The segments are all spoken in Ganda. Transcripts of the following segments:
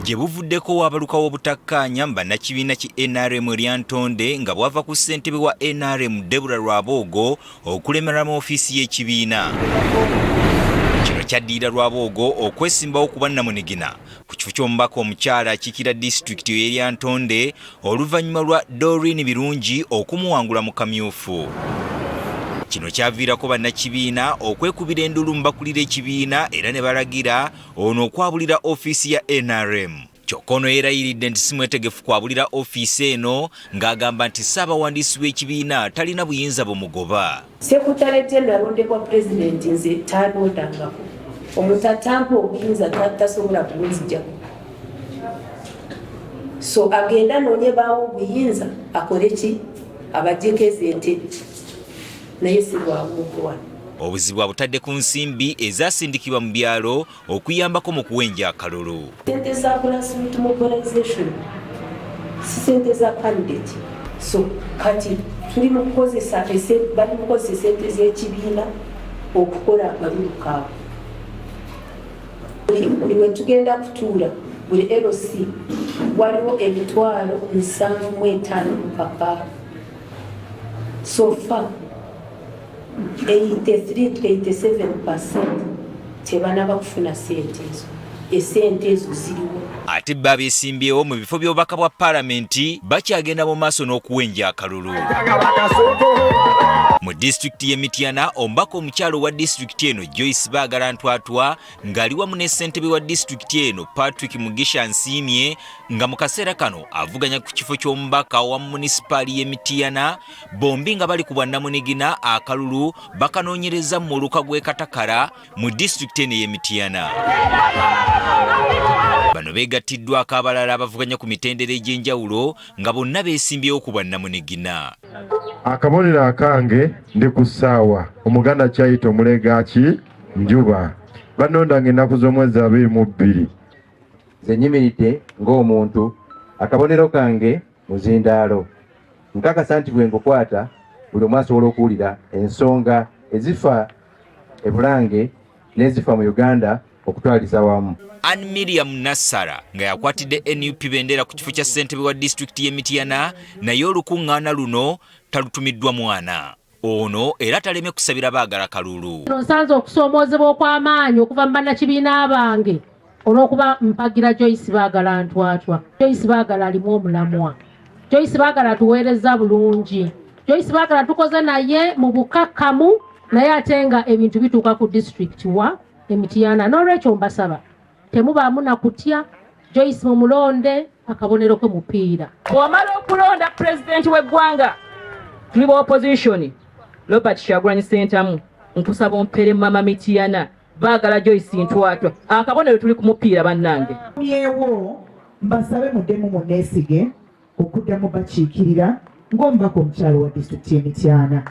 gyebuvudeko wabalukawo obutakkaanya bannakibiina ki NRM Lyantonde nga bwava ku ssentebe wa NRM Deborah Rwabwogo okulemera mu ofiisi y'ekibiina. Kino kyaddiira Rwabwogo okwesimbawo kubwannamunigina ku kifo ky'omubaka omukyala akiikira disitulikiti y'e Lyatonde oluvannyuma lwa Doreen birungi okumuwangula mu kamyufu. Kino kyaviirako bannakibiina okwekubira endulu mu bakulira ekibiina era ne balagira ono okwabulira ofiisi ya NRM. Kyokka ono yerayiride nti si mwetegefu kwabulira ofiisi eno ng'agamba nti ssaabawandiisi w'ekibiina talina buyinza bumugoba. Sekutale yalondebwa pulezidenti nze taalondangako. Omuntu atampa obuyinza tasobola kubunzijjako. So agenda noonye baawo obuyinza akole ki? Abaggyeko ente. Obuzibu abutadde ku nsimbi ezasindikibwa mu byalo okuyambako mu kuwenja akalulu. Sente za grassroots mobilization sente za candidate. So kati tuli mu kukozesa sente z'ekibiina okukola akalulu kaabwe. Buli we tugenda kutuula buli LC waliwo 75,000 mu kakaaga. So far 83-87% tebanaba kufuna sente ezo. Esente ezo ziriwo. Ate bo abeesimbyewo mu bifo by'obubaka bwa paalamenti bakyagenda mu maaso n'okuwenja akalulu. Mu disitulikiti y'e Mityana omubaka omukyala wa disitulikiti eno Joyce Baagala Ntwatwa ng'ali wamu ne ssentebe wa disitulikiti eno Patrick Mugisha Nsiimye nga mu kaseera kano avuganya ku kifo ky'omubaka wa munisipaali y'e Mityana bombi nga bali ku bwannamunigina akalulu bakanoonyereza mu muluka gw'e Katakara mu disitulikiti eno y'e Mityana. Bano beegattiddwako abalala abavuganya ku mitendera egy'enjawulo nga bonna beesimbyewo ku bwannamunigina. Akabonero akange ndi ku ssaawa omuganda kyayita omulega ki njuba banondanga ennaku z'omwezi 22. Nze nyimiridde ng'omuntu akabonero kange muzindaalo nkakasa nti bwe ngukwata buli omu asobola okuwulira ensonga ezifa e Bulange n'ezifa mu Uganda okutwaliza wamu. Ann Miriam Nassara nga yakwatidde NUP bendera ku kifo kya ssentebe wa disitulikiti y'e Mityana naye olukuŋŋaana luno talutumiddwa mwana. Ono era taleme kusabira baagala kalulu. Nsanze okusoomoozebwa okw'amaanyi okuva mu bannakibiina bange olw'okuba mpagira Joyce Baagala Ntwatwa. Joyce Baagala alimu omulamwa. Joyce Baagala tuweereza bulungi. Joyce Baagala tukoze naye mu bukakkamu naye ate nga ebintu bituuka ku disitulikiti wa e Mityana. N'olwekyo mbasaba temubaamu na kutya Joyce mumulonde akabonero ke mupiira. Wamala okulonda pulezidenti w'eggwanga tuli ba opposition Robert Kyagulanyi Ssentamu nkusaba ompere mama Mityana Baagala Joyce Ntwatwa akabonero tuli ku mupiira bannange. Yewo mbasabe muddemu munneesige okuddamu bakiikirira ng'omubaka omukyala wa disitulikiti y'e Mityana.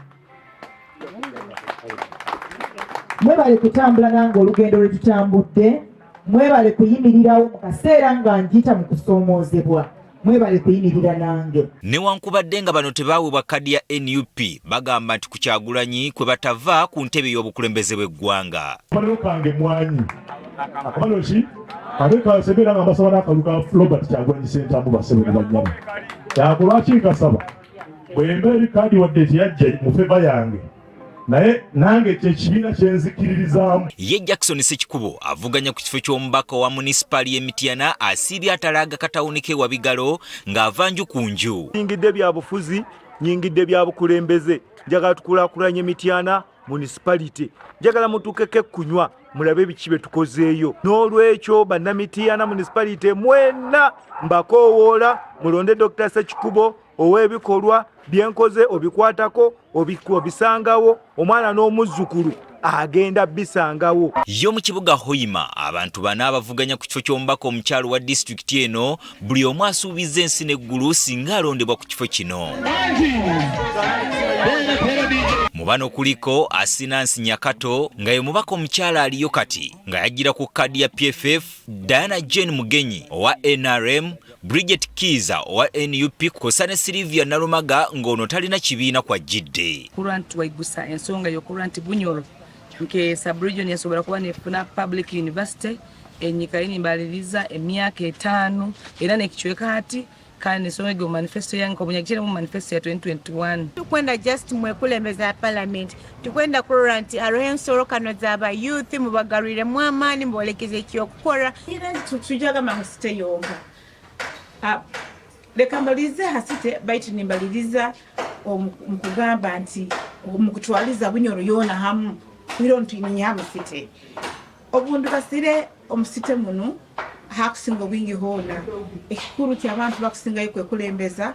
Mwebale kutambula nange olugendo lwe tutambudde. Mwebale kuyimirirawo mu kaseera nga njita mu kusoomoozebwa. Mwebale kuyimirira nange. Newankubadde nga bano tebaweebwa kkadi ya NUP bagamba nti ku Kyagulanyi kwe batava ku ntebe y'obukulembeze bw'eggwanga. Akabonero kange mwanyi. Akabonero ki? Abekasebera nga mbasaba n'akaluka Robert Kyagulanyi Ssentamu basebe banyama. Yakolwaki nkasaba? Bwe mbeera kkaadi wadde teyajja mu feva yange. Naye nange kyekibiina kyenzikiririzaamu. Ye Jackson Ssekikubo avuganya ku kifo ky'omubaka wa munisipaali y'e Mityana asiibye atalaaga katawuni ke Wabigalo ng'ava nju ku nju. Nyingidde byabufuzi, nyingidde byabukulembeze, njagala tukulaakulanye Mityana munisipalite. Njagala mutuukeko ekkunywa mulabe biki bye tukozeeyo. N'olwekyo bannamityana munisipalite mwenna mbakoowoola mulonde Dr. Ssekikubo ow'ebikolwa byenkoze obikwatako obisangawo omwana n'omuzzukulu agenda bisangawo. Yo mu kibuga Hoima abantu bana abavuganya ku kifo ky'omubaka omukyalo wa disitulikiti eno buli omu asuubiza ensi n'eggulu singa alondebwa ku kifo kino. Mu bano kuliko Asinansi Nyakato nga ye mubaka omukyala aliyo kati nga yajjira ku kkadi ya PFF, Diana Jane Mugenyi owa NRM, Bridget Kiza owa NUP kosa ne Sylvia Nalumaga ng'ono talina kibiina kwajjidde. Kurant waigusa ensonga y'okurant Bunyoro nke sub-region yasobola kuba nefuna public university enyikaini mbaliriza emyaka 5 era nekichweka ati kandi nesomege manifesto yange omunyagire mu manifesto ya 2021 tukwenda just mwekulembeza parliament tukwenda kurora nti aroho ensoro kano z'aba youth mubagarurire mu amaani mubolekeze ekyokukora era tujaga mahusite yonka leka mbalize hasite baitu nimbaliriza mukugamba nti mukutwaliza bunyoro yona hamu wiro ntuininye hamusite obundu basire omusite muno hakusinga bwingi hona ekikuru ky'abantu bakusingayo kwekulembeza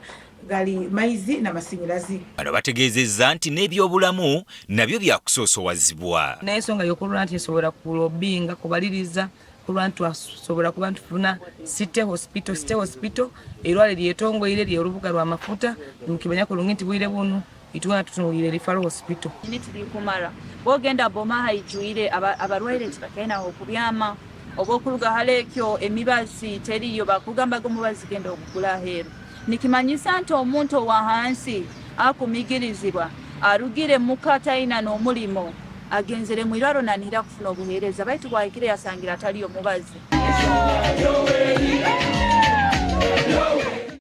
gali maizi n'amasinyalazi. Bano bategeezezza nti n'ebyobulamu nabyo byakusoosowazibwa. N'ensonga y'okulwa nti esobola kulobinga kubaliriza kulwa nti asobola kuba ntufuna City Hospital erwale Lyatonde lye olubuga lw'amafuta mukimanya kulungi nti bwire buno itwa tutunulire referral hospital. Niti likumara bogenda boma haijwire abarwaire nti bakaina okubyama obokuluga halekyo emibazi teriyo bakugamba ko mubazi genda okukula heru nikimanyisa nti omuntu wa hansi akumigirizibwa arugire mukataina n'omulimo agenzere mu iraro nanira kufuna obuhereza baitu bwakire yasangira ataliyo mubazi.